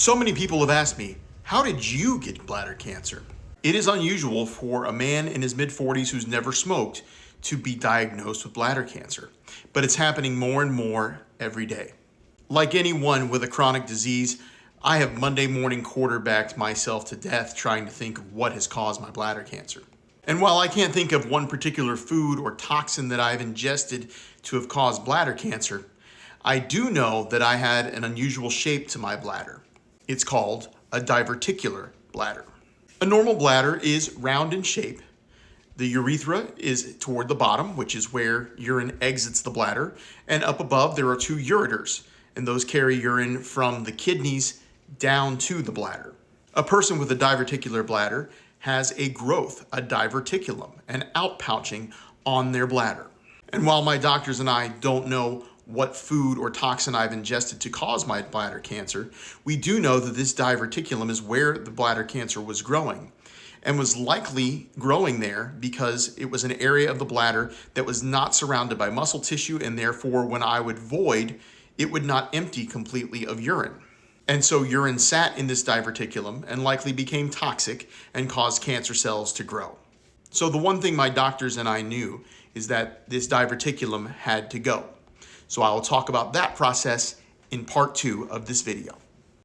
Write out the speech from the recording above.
So many people have asked me, how did you get bladder cancer? It is unusual for a man in his mid-40s who's never smoked to be diagnosed with bladder cancer, but it's happening more and more every day. Like anyone with a chronic disease, I have Monday morning quarterbacked myself to death trying to think of what has caused my bladder cancer. And while I can't think of one particular food or toxin that I've ingested to have caused bladder cancer, I do know that I had an unusual shape to my bladder. It's called a diverticular bladder. A normal bladder is round in shape. The urethra is toward the bottom, which is where urine exits the bladder, and up above there are two ureters, and those carry urine from the kidneys down to the bladder. A person with a diverticular bladder has a growth, a diverticulum, an outpouching on their bladder. And while my doctors and I don't know what food or toxin I've ingested to cause my bladder cancer, we do know that this diverticulum is where the bladder cancer was growing, and was likely growing there because it was an area of the bladder that was not surrounded by muscle tissue, and therefore when I would void, it would not empty completely of urine. And so urine sat in this diverticulum and likely became toxic and caused cancer cells to grow. So the one thing my doctors and I knew is that this diverticulum had to go. So I will talk about that process in part 2 of this video.